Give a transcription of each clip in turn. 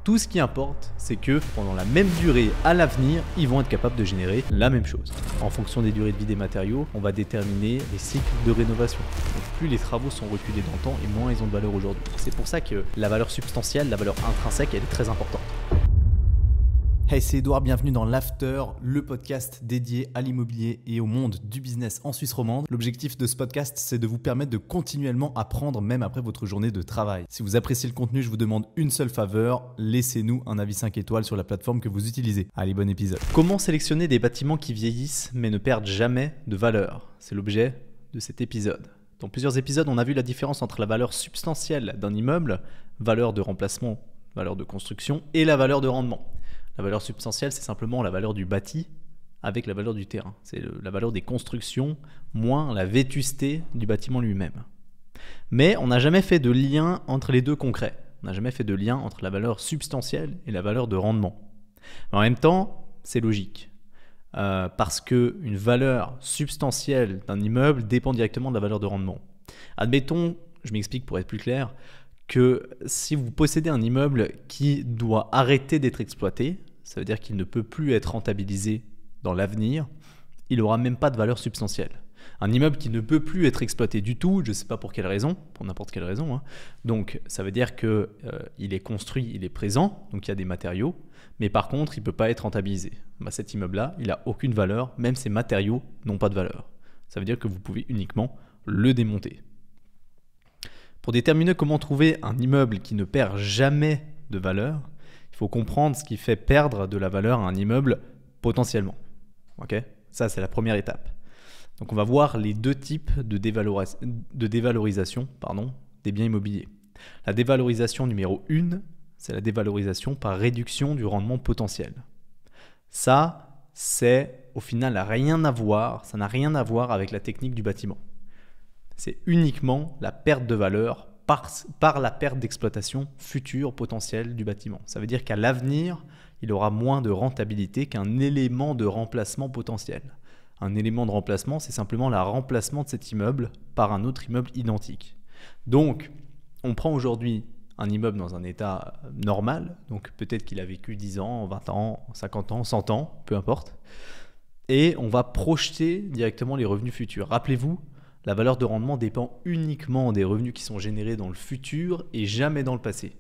Tout ce qui importe, c'est que pendant la même durée à l'avenir, ils vont être capables de générer la même chose. En fonction des durées de vie des matériaux, on va déterminer les cycles de rénovation. Donc plus les travaux sont reculés dans le temps et moins ils ont de valeur aujourd'hui. C'est pour ça que la valeur substantielle, la valeur intrinsèque, elle est très importante. Hey, c'est Edouard, bienvenue dans l'After, le podcast dédié à l'immobilier et au monde du business en Suisse romande. L'objectif de ce podcast, c'est de vous permettre de continuellement apprendre même après votre journée de travail. Si vous appréciez le contenu, je vous demande une seule faveur, laissez-nous un avis 5 étoiles sur la plateforme que vous utilisez. Allez, bon épisode. Comment sélectionner des bâtiments qui vieillissent mais ne perdent jamais de valeur? C'est l'objet de cet épisode. Dans plusieurs épisodes, on a vu la différence entre la valeur substantielle d'un immeuble, valeur de remplacement, valeur de construction, et la valeur de rendement. La valeur substantielle, c'est simplement la valeur du bâti avec la valeur du terrain. C'est la valeur des constructions moins la vétusté du bâtiment lui-même. Mais on n'a jamais fait de lien entre les deux concrets. On n'a jamais fait de lien entre la valeur substantielle et la valeur de rendement. Mais en même temps, c'est logique. Parce qu'une valeur substantielle d'un immeuble dépend directement de la valeur de rendement. Admettons, je m'explique pour être plus clair, que si vous possédez un immeuble qui doit arrêter d'être exploité, ça veut dire qu'il ne peut plus être rentabilisé dans l'avenir, il n'aura même pas de valeur substantielle. Un immeuble qui ne peut plus être exploité du tout, je ne sais pas pour quelle raison, pour n'importe quelle raison, donc ça veut dire qu'il est construit, il est présent, donc il y a des matériaux, mais par contre il ne peut pas être rentabilisé. Cet immeuble-là, il n'a aucune valeur, même ses matériaux n'ont pas de valeur. Ça veut dire que vous pouvez uniquement le démonter. Pour déterminer comment trouver un immeuble qui ne perd jamais de valeur, il faut comprendre ce qui fait perdre de la valeur à un immeuble potentiellement. Okay ? Ça, c'est la première étape. Donc, on va voir les deux types de dévalorisation des biens immobiliers. La dévalorisation numéro 1, c'est la dévalorisation par réduction du rendement potentiel. Ça, c'est au final rien à voir, ça n'a rien à voir avec la technique du bâtiment. C'est uniquement la perte de valeur par la perte d'exploitation future potentielle du bâtiment. Ça veut dire qu'à l'avenir, il aura moins de rentabilité qu'un élément de remplacement potentiel. Un élément de remplacement, c'est simplement le remplacement de cet immeuble par un autre immeuble identique. Donc, on prend aujourd'hui un immeuble dans un état normal, donc peut-être qu'il a vécu 10 ans, 20 ans, 50 ans, 100 ans, peu importe, et on va projeter directement les revenus futurs. Rappelez-vous, la valeur de rendement dépend uniquement des revenus qui sont générés dans le futur et jamais dans le passé.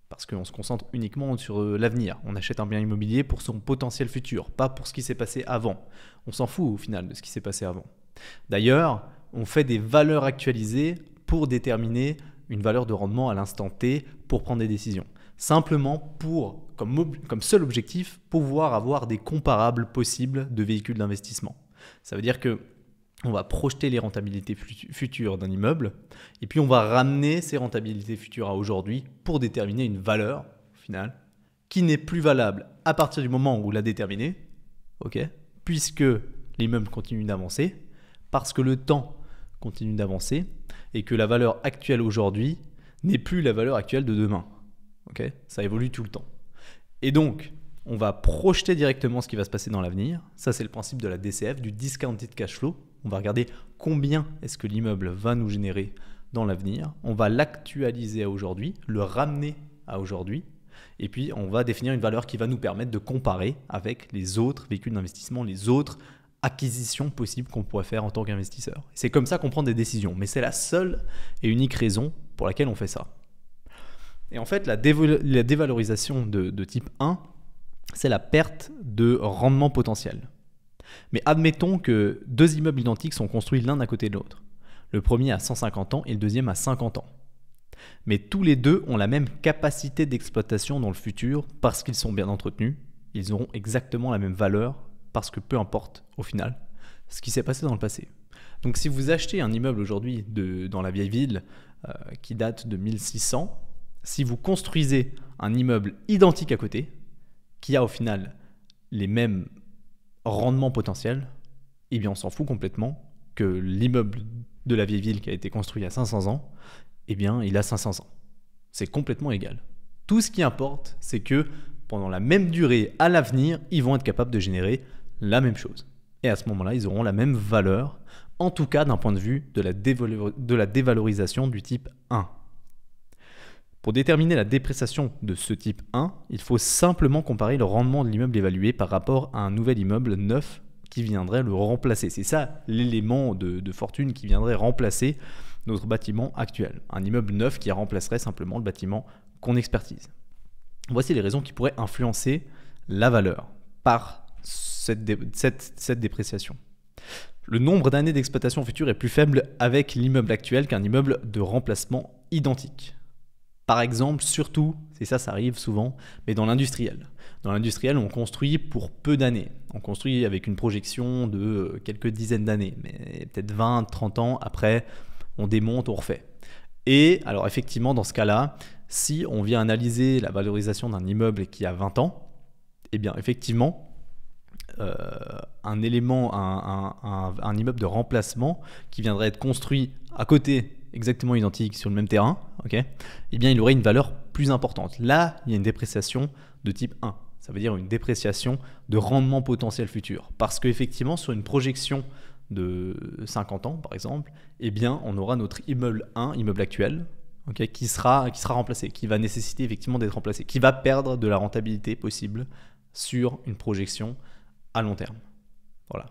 Parce qu'on se concentre uniquement sur l'avenir. On achète un bien immobilier pour son potentiel futur, pas pour ce qui s'est passé avant. On s'en fout au final de ce qui s'est passé avant. D'ailleurs, on fait des valeurs actualisées pour déterminer une valeur de rendement à l'instant T pour prendre des décisions. Simplement pour, comme seul objectif, pouvoir avoir des comparables possibles de véhicules d'investissement. Ça veut dire que on va projeter les rentabilités futures d'un immeuble et puis on va ramener ces rentabilités futures à aujourd'hui pour déterminer une valeur, au final, qui n'est plus valable à partir du moment où on l'a déterminée, puisque l'immeuble continue d'avancer, parce que le temps continue d'avancer et que la valeur actuelle aujourd'hui n'est plus la valeur actuelle de demain. Ça évolue tout le temps. Et donc, on va projeter directement ce qui va se passer dans l'avenir. Ça, c'est le principe de la DCF, du discounted cash flow. On va regarder combien est-ce que l'immeuble va nous générer dans l'avenir. On va l'actualiser à aujourd'hui, le ramener à aujourd'hui. Et puis, on va définir une valeur qui va nous permettre de comparer avec les autres véhicules d'investissement, les autres acquisitions possibles qu'on pourrait faire en tant qu'investisseur. C'est comme ça qu'on prend des décisions. Mais c'est la seule et unique raison pour laquelle on fait ça. Et en fait, la dévalorisation de type 1, c'est la perte de rendement potentiel. Mais admettons que deux immeubles identiques sont construits l'un à côté de l'autre. Le premier a 150 ans et le deuxième a 50 ans. Mais tous les deux ont la même capacité d'exploitation dans le futur parce qu'ils sont bien entretenus. Ils auront exactement la même valeur parce que peu importe au final ce qui s'est passé dans le passé. Donc si vous achetez un immeuble aujourd'hui dans la vieille ville qui date de 1600, si vous construisez un immeuble identique à côté qui a au final les mêmes rendement potentiel, eh bien on s'en fout complètement que l'immeuble de la vieille ville qui a été construit il y a 500 ans, eh bien il a 500 ans. C'est complètement égal. Tout ce qui importe, c'est que pendant la même durée à l'avenir, ils vont être capables de générer la même chose. Et à ce moment-là, ils auront la même valeur, en tout cas d'un point de vue de la dévalorisation du type 1. Pour déterminer la dépréciation de ce type 1, il faut simplement comparer le rendement de l'immeuble évalué par rapport à un nouvel immeuble neuf qui viendrait le remplacer. C'est ça l'élément de fortune qui viendrait remplacer notre bâtiment actuel. Un immeuble neuf qui remplacerait simplement le bâtiment qu'on expertise. Voici les raisons qui pourraient influencer la valeur par cette dépréciation. Le nombre d'années d'exploitation future est plus faible avec l'immeuble actuel qu'un immeuble de remplacement identique. Par exemple, surtout, c'est ça, ça arrive souvent, mais dans l'industriel. Dans l'industriel, on construit pour peu d'années. On construit avec une projection de quelques dizaines d'années, mais peut-être 20, 30 ans après, on démonte, on refait. Et alors effectivement, dans ce cas-là, si on vient analyser la valorisation d'un immeuble qui a 20 ans, eh bien effectivement, un immeuble de remplacement qui viendrait être construit à côté, exactement identique sur le même terrain, okay, eh bien il aurait une valeur plus importante. Là, il y a une dépréciation de type 1. Ça veut dire une dépréciation de rendement potentiel futur. Parce qu'effectivement, sur une projection de 50 ans, par exemple, eh bien, on aura notre immeuble 1, immeuble actuel, okay, qui sera remplacé, qui va nécessiter effectivement d'être remplacé, qui va perdre de la rentabilité possible sur une projection à long terme. Voilà.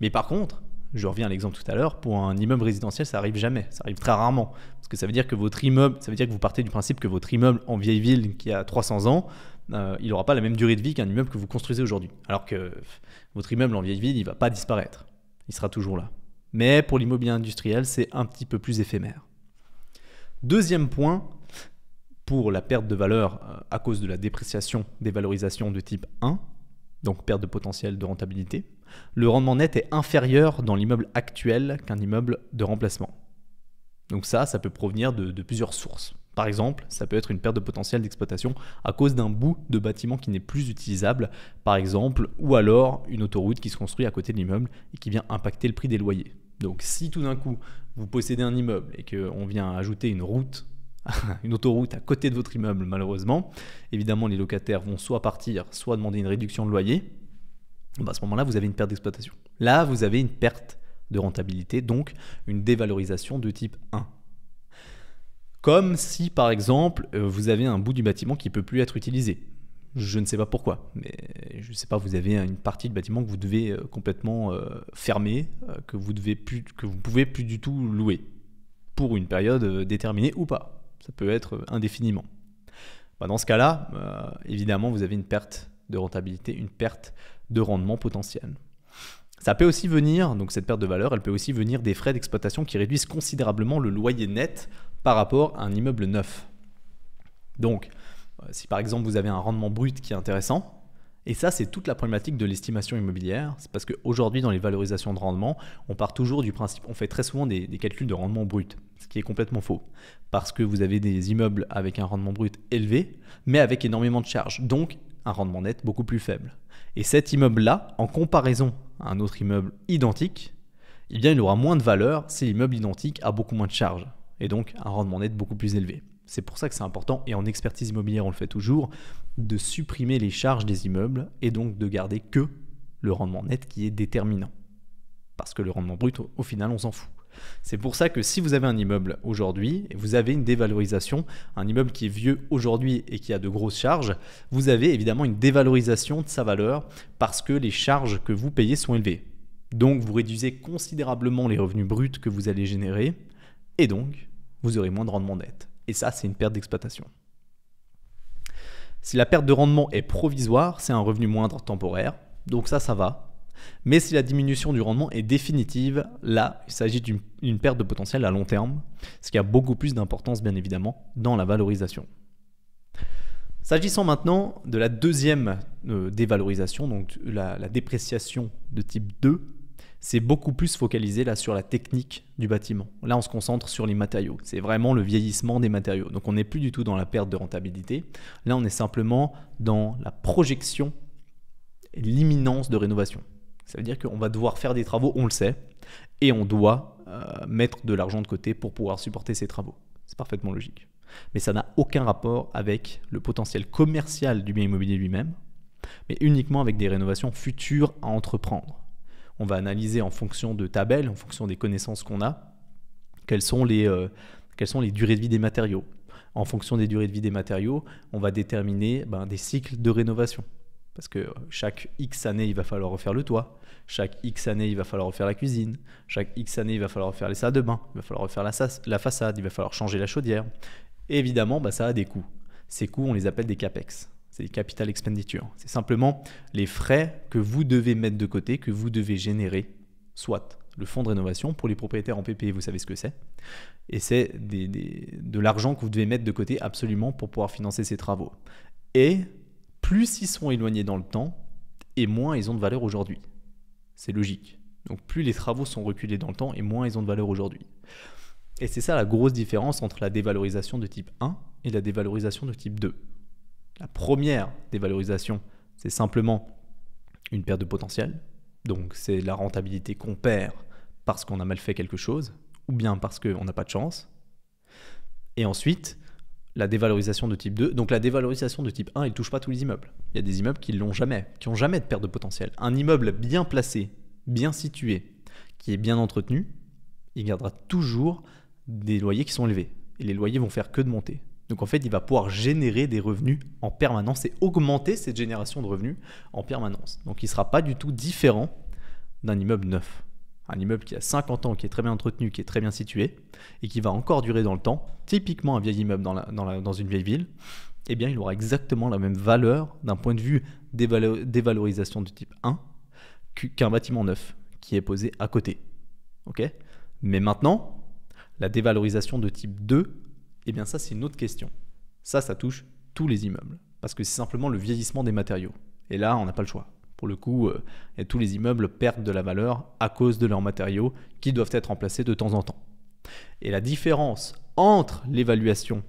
Mais par contre, je reviens à l'exemple tout à l'heure, pour un immeuble résidentiel, ça arrive jamais, ça arrive très rarement. Parce que ça veut dire que votre immeuble, ça veut dire que vous partez du principe que votre immeuble en vieille ville qui a 300 ans, il n'aura pas la même durée de vie qu'un immeuble que vous construisez aujourd'hui. Alors que votre immeuble en vieille ville, il ne va pas disparaître. Il sera toujours là. Mais pour l'immobilier industriel, c'est un petit peu plus éphémère. Deuxième point, pour la perte de valeur à cause de la dépréciation des valorisations de type 1, donc perte de potentiel de rentabilité, le rendement net est inférieur dans l'immeuble actuel qu'un immeuble de remplacement. Donc ça peut provenir de plusieurs sources. Par exemple, ça peut être une perte de potentiel d'exploitation à cause d'un bout de bâtiment qui n'est plus utilisable, par exemple, ou alors une autoroute qui se construit à côté de l'immeuble et qui vient impacter le prix des loyers. Donc si tout d'un coup, vous possédez un immeuble et qu'on vient ajouter une route, une autoroute à côté de votre immeuble, malheureusement, évidemment, les locataires vont soit partir, soit demander une réduction de loyer. À ce moment-là, vous avez une perte d'exploitation. Là, vous avez une perte de rentabilité, donc une dévalorisation de type 1. Comme si, par exemple, vous avez un bout du bâtiment qui ne peut plus être utilisé. Je ne sais pas pourquoi, mais je ne sais pas, vous avez une partie du bâtiment que vous devez complètement fermer, que vous ne pouvez plus du tout louer, pour une période déterminée ou pas. Ça peut être indéfiniment. Dans ce cas-là, évidemment, vous avez une perte de rentabilité, une perte de rendement potentiel. Ça peut aussi venir, donc cette perte de valeur, elle peut aussi venir des frais d'exploitation qui réduisent considérablement le loyer net par rapport à un immeuble neuf. Donc, si par exemple vous avez un rendement brut qui est intéressant, et ça c'est toute la problématique de l'estimation immobilière, c'est parce qu'aujourd'hui dans les valorisations de rendement, on part toujours du principe, on fait très souvent des calculs de rendement brut, ce qui est complètement faux, parce que vous avez des immeubles avec un rendement brut élevé, mais avec énormément de charges, donc un rendement net beaucoup plus faible. Et cet immeuble-là, en comparaison à un autre immeuble identique, eh bien, il aura moins de valeur si l'immeuble identique a beaucoup moins de charges, et donc un rendement net beaucoup plus élevé. C'est pour ça que c'est important, et en expertise immobilière on le fait toujours, de supprimer les charges des immeubles et donc de garder que le rendement net qui est déterminant. Parce que le rendement brut, au final, on s'en fout. C'est pour ça que si vous avez un immeuble aujourd'hui et vous avez une dévalorisation, un immeuble qui est vieux aujourd'hui et qui a de grosses charges, vous avez évidemment une dévalorisation de sa valeur parce que les charges que vous payez sont élevées. Donc vous réduisez considérablement les revenus bruts que vous allez générer et donc vous aurez moins de rendement net. Et ça, c'est une perte d'exploitation. Si la perte de rendement est provisoire, c'est un revenu moindre temporaire, donc ça va. Mais si la diminution du rendement est définitive, là, il s'agit d'une perte de potentiel à long terme, ce qui a beaucoup plus d'importance, bien évidemment, dans la valorisation. S'agissant maintenant de la deuxième dévalorisation, donc la dépréciation de type 2, c'est beaucoup plus focalisé là sur la technique du bâtiment. Là, on se concentre sur les matériaux. C'est vraiment le vieillissement des matériaux. Donc, on n'est plus du tout dans la perte de rentabilité. Là, on est simplement dans la projection et l'imminence de rénovation. Ça veut dire qu'on va devoir faire des travaux, on le sait, et on doit mettre de l'argent de côté pour pouvoir supporter ces travaux. C'est parfaitement logique. Mais ça n'a aucun rapport avec le potentiel commercial du bien immobilier lui-même, mais uniquement avec des rénovations futures à entreprendre. On va analyser en fonction de tabelles, en fonction des connaissances qu'on a, quelles sont les durées de vie des matériaux. En fonction des durées de vie des matériaux, on va déterminer des cycles de rénovation. Parce que chaque X années, il va falloir refaire le toit. Chaque X années, il va falloir refaire la cuisine. Chaque X années, il va falloir refaire les salles de bain. Il va falloir refaire la façade. Il va falloir changer la chaudière. Et évidemment, ça a des coûts. Ces coûts, on les appelle des CAPEX. C'est des capital expenditures. C'est simplement les frais que vous devez mettre de côté, que vous devez générer, soit le fonds de rénovation. Pour les propriétaires en PPE, vous savez ce que c'est. Et c'est de l'argent que vous devez mettre de côté absolument pour pouvoir financer ces travaux. Et plus ils sont éloignés dans le temps, et moins ils ont de valeur aujourd'hui. C'est logique. Donc plus les travaux sont reculés dans le temps, et moins ils ont de valeur aujourd'hui. Et c'est ça la grosse différence entre la dévalorisation de type 1 et la dévalorisation de type 2. La première dévalorisation, c'est simplement une perte de potentiel. Donc c'est la rentabilité qu'on perd parce qu'on a mal fait quelque chose, ou bien parce qu'on n'a pas de chance. Et ensuite, la dévalorisation de type 2. Donc la dévalorisation de type 1, elle ne touche pas tous les immeubles. Il y a des immeubles qui n'ont jamais de perte de potentiel. Un immeuble bien placé, bien situé, qui est bien entretenu, il gardera toujours des loyers qui sont élevés. Et les loyers vont faire que de monter. Donc en fait, il va pouvoir générer des revenus en permanence et augmenter cette génération de revenus en permanence. Donc il ne sera pas du tout différent d'un immeuble neuf. Un immeuble qui a 50 ans, qui est très bien entretenu, qui est très bien situé et qui va encore durer dans le temps, typiquement un vieil immeuble dans une vieille ville, eh bien il aura exactement la même valeur d'un point de vue dévalorisation de type 1 qu'un bâtiment neuf qui est posé à côté. Okay ? Mais maintenant, la dévalorisation de type 2, eh bien ça c'est une autre question. Ça touche tous les immeubles parce que c'est simplement le vieillissement des matériaux. Et là, on n'a pas le choix. Pour le coup, tous les immeubles perdent de la valeur à cause de leurs matériaux qui doivent être remplacés de temps en temps. Et la différence entre l'évaluation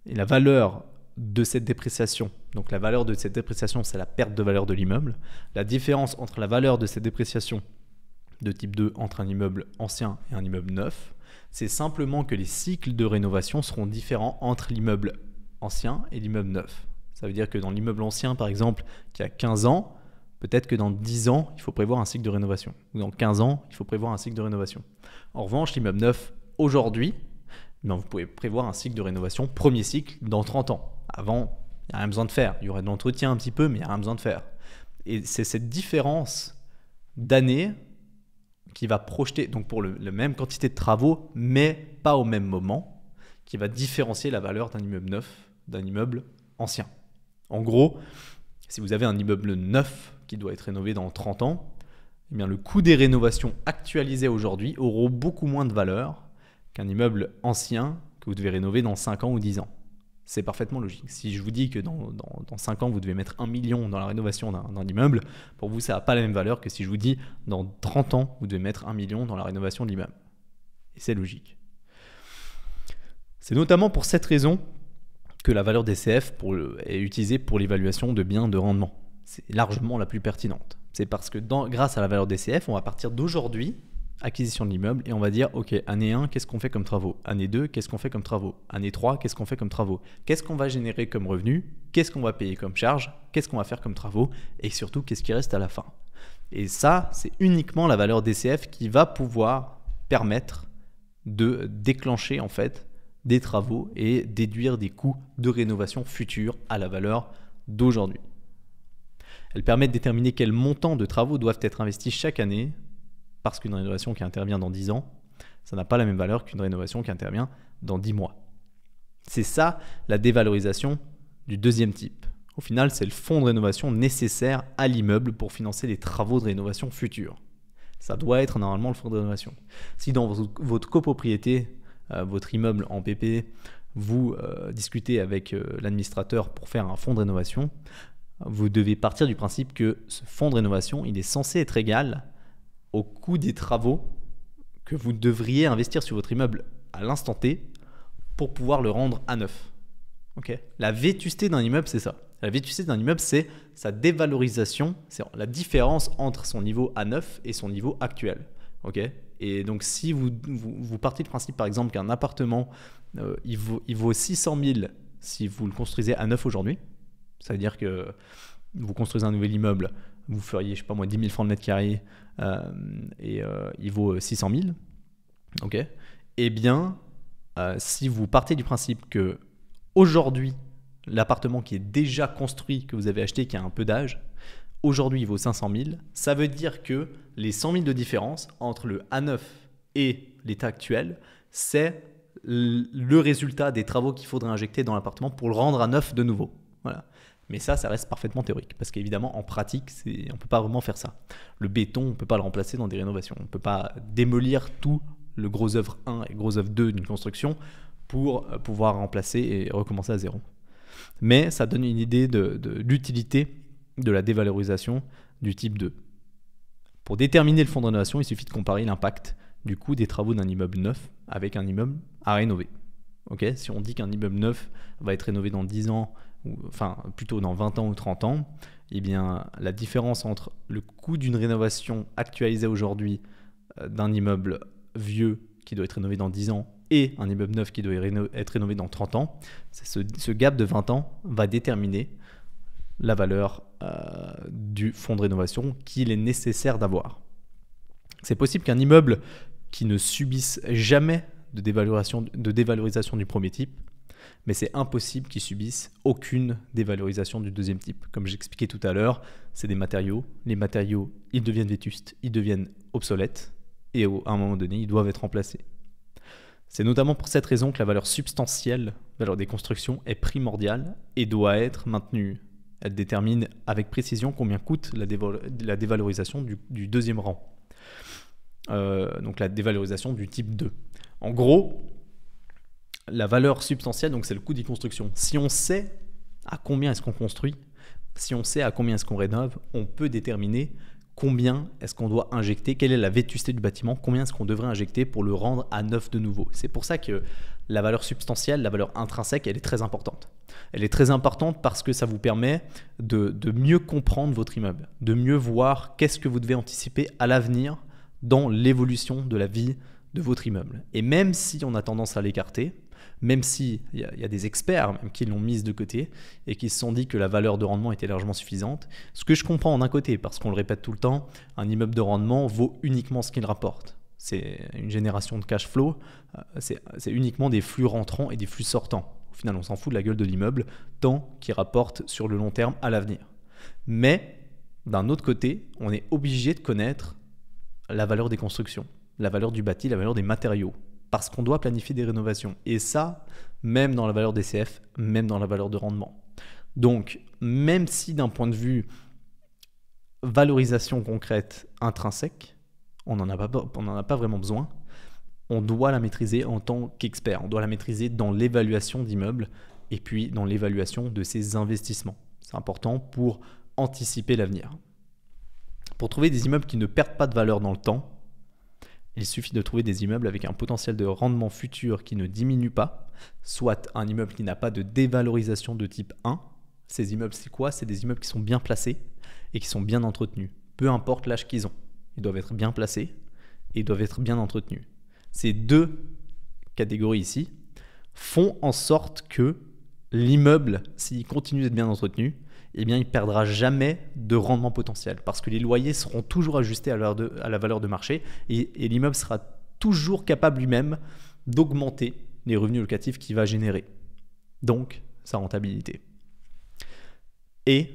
et la valeur de cette dépréciation, donc la valeur de cette dépréciation, c'est la perte de valeur de l'immeuble. La différence entre la valeur de cette dépréciation de type 2 entre un immeuble ancien et un immeuble neuf, c'est simplement que les cycles de rénovation seront différents entre l'immeuble ancien et l'immeuble neuf. Ça veut dire que dans l'immeuble ancien, par exemple, qui a 15 ans, peut-être que dans 10 ans, il faut prévoir un cycle de rénovation. Ou dans 15 ans, il faut prévoir un cycle de rénovation. En revanche, l'immeuble neuf, aujourd'hui, vous pouvez prévoir un cycle de rénovation, premier cycle, dans 30 ans. Avant, il n'y a rien besoin de faire. Il y aurait de l'entretien un petit peu, mais il n'y a rien besoin de faire. Et c'est cette différence d'années qui va projeter, donc pour la même quantité de travaux, mais pas au même moment, qui va différencier la valeur d'un immeuble neuf d'un immeuble ancien. En gros, si vous avez un immeuble neuf qui doit être rénové dans 30 ans, eh bien le coût des rénovations actualisées aujourd'hui auront beaucoup moins de valeur qu'un immeuble ancien que vous devez rénover dans 5 ans ou 10 ans. C'est parfaitement logique. Si je vous dis que dans 5 ans, vous devez mettre 1 million dans la rénovation d'un immeuble, pour vous, ça n'a pas la même valeur que si je vous dis dans 30 ans, vous devez mettre 1 million dans la rénovation de l'immeuble. Et c'est logique. C'est notamment pour cette raison que la valeur DCF est utilisée pour l'évaluation de biens de rendement. C'est largement la plus pertinente. C'est parce que grâce à la valeur DCF, on va partir d'aujourd'hui, acquisition de l'immeuble, et on va dire, ok, année 1, qu'est-ce qu'on fait comme travaux? Année 2, qu'est-ce qu'on fait comme travaux? Année 3, qu'est-ce qu'on fait comme travaux? Qu'est-ce qu'on va générer comme revenu? Qu'est-ce qu'on va payer comme charge? Qu'est-ce qu'on va faire comme travaux? Et surtout, qu'est-ce qui reste à la fin? Et ça, c'est uniquement la valeur DCF qui va pouvoir permettre de déclencher en fait des travaux et déduire des coûts de rénovation futurs à la valeur d'aujourd'hui. Elle permet de déterminer quel montant de travaux doivent être investis chaque année, parce qu'une rénovation qui intervient dans 10 ans, ça n'a pas la même valeur qu'une rénovation qui intervient dans 10 mois. C'est ça la dévalorisation du deuxième type. Au final, c'est le fonds de rénovation nécessaire à l'immeuble pour financer les travaux de rénovation futurs. Ça doit être normalement le fonds de rénovation. Si dans votre copropriété, votre immeuble en PP, vous discutez avec l'administrateur pour faire un fonds de rénovation, vous devez partir du principe que ce fonds de rénovation, il est censé être égal au coût des travaux que vous devriez investir sur votre immeuble à l'instant T pour pouvoir le rendre à neuf. Okay. La vétusté d'un immeuble, c'est ça. La vétusté d'un immeuble, c'est sa dévalorisation, c'est la différence entre son niveau à neuf et son niveau actuel. Okay. Et donc, si vous partez du principe, par exemple, qu'un appartement, il vaut 600 000 si vous le construisez à neuf aujourd'hui, c'est-à-dire que vous construisez un nouvel immeuble, vous feriez, je sais pas moi, 10 000 francs le mètre carré et il vaut 600 000. Okay. Eh bien, si vous partez du principe que Aujourd'hui, l'appartement qui est déjà construit, que vous avez acheté, qui a un peu d'âge, aujourd'hui il vaut 500 000. Ça veut dire que les 100 000 de différence entre le A9 et l'état actuel, c'est le résultat des travaux qu'il faudrait injecter dans l'appartement pour le rendre à neuf de nouveau. Voilà. Mais ça reste parfaitement théorique, parce qu'évidemment, en pratique, on ne peut pas vraiment faire ça. Le béton, on ne peut pas le remplacer dans des rénovations. On ne peut pas démolir tout le gros œuvre 1 et gros œuvre 2 d'une construction pour pouvoir remplacer et recommencer à zéro. Mais ça donne une idée de l'utilité de la dévalorisation du type 2. Pour déterminer le fonds de rénovation, il suffit de comparer l'impact du coût des travaux d'un immeuble neuf avec un immeuble à rénover. Okay, si on dit qu'un immeuble neuf va être rénové dans 10 ans, enfin plutôt dans 20 ans ou 30 ans, eh bien, la différence entre le coût d'une rénovation actualisée aujourd'hui d'un immeuble vieux qui doit être rénové dans 10 ans et un immeuble neuf qui doit être rénové dans 30 ans, ce gap de 20 ans va déterminer la valeur du fonds de rénovation qu'il est nécessaire d'avoir. C'est possible qu'un immeuble qui ne subisse jamais de dévalorisation du premier type, mais c'est impossible qu'ils subissent aucune dévalorisation du deuxième type. Comme j'expliquais tout à l'heure, c'est des matériaux. Les matériaux, ils deviennent vétustes, ils deviennent obsolètes, et à un moment donné, ils doivent être remplacés. C'est notamment pour cette raison que la valeur substantielle, la valeur des constructions, est primordiale et doit être maintenue. Elle détermine avec précision combien coûte la dévalorisation du deuxième rang. Donc la dévalorisation du type 2. En gros, la valeur substantielle, donc c'est le coût des constructions. Si on sait à combien est-ce qu'on construit, si on sait à combien est-ce qu'on rénove, on peut déterminer combien est-ce qu'on doit injecter, quelle est la vétusté du bâtiment, combien est-ce qu'on devrait injecter pour le rendre à neuf de nouveau. C'est pour ça que la valeur substantielle, la valeur intrinsèque, elle est très importante. Elle est très importante parce que ça vous permet de mieux comprendre votre immeuble, de mieux voir qu'est-ce que vous devez anticiper à l'avenir dans l'évolution de la vie de votre immeuble. Et même si on a tendance à l'écarter, même s'il y a des experts même qui l'ont mise de côté et qui se sont dit que la valeur de rendement était largement suffisante, ce que je comprends d'un côté, parce qu'on le répète tout le temps, un immeuble de rendement vaut uniquement ce qu'il rapporte. C'est une génération de cash flow, c'est uniquement des flux rentrants et des flux sortants. Au final, on s'en fout de la gueule de l'immeuble tant qu'il rapporte sur le long terme à l'avenir. Mais d'un autre côté, on est obligé de connaître la valeur des constructions, la valeur du bâti, la valeur des matériaux, parce qu'on doit planifier des rénovations. Et ça, même dans la valeur DCF, même dans la valeur de rendement. Donc, même si d'un point de vue valorisation concrète intrinsèque, on n'en a pas vraiment besoin, on doit la maîtriser en tant qu'expert. On doit la maîtriser dans l'évaluation d'immeubles et puis dans l'évaluation de ses investissements. C'est important pour anticiper l'avenir. Pour trouver des immeubles qui ne perdent pas de valeur dans le temps, il suffit de trouver des immeubles avec un potentiel de rendement futur qui ne diminue pas, soit un immeuble qui n'a pas de dévalorisation de type 1. Ces immeubles, c'est quoi? C'est des immeubles qui sont bien placés et qui sont bien entretenus. Peu importe l'âge qu'ils ont, ils doivent être bien placés et ils doivent être bien entretenus. Ces deux catégories ici font en sorte que l'immeuble, s'il continue d'être bien entretenu, eh bien, il ne perdra jamais de rendement potentiel parce que les loyers seront toujours ajustés à la valeur de marché et l'immeuble sera toujours capable lui-même d'augmenter les revenus locatifs qu'il va générer, donc sa rentabilité. Et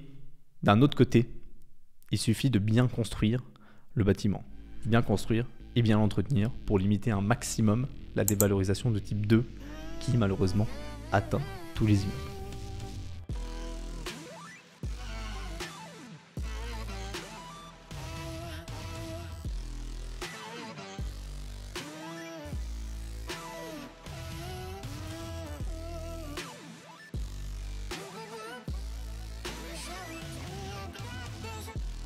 d'un autre côté, il suffit de bien construire le bâtiment, bien construire et bien l'entretenir pour limiter un maximum la dévalorisation de type 2 qui malheureusement atteint tous les immeubles.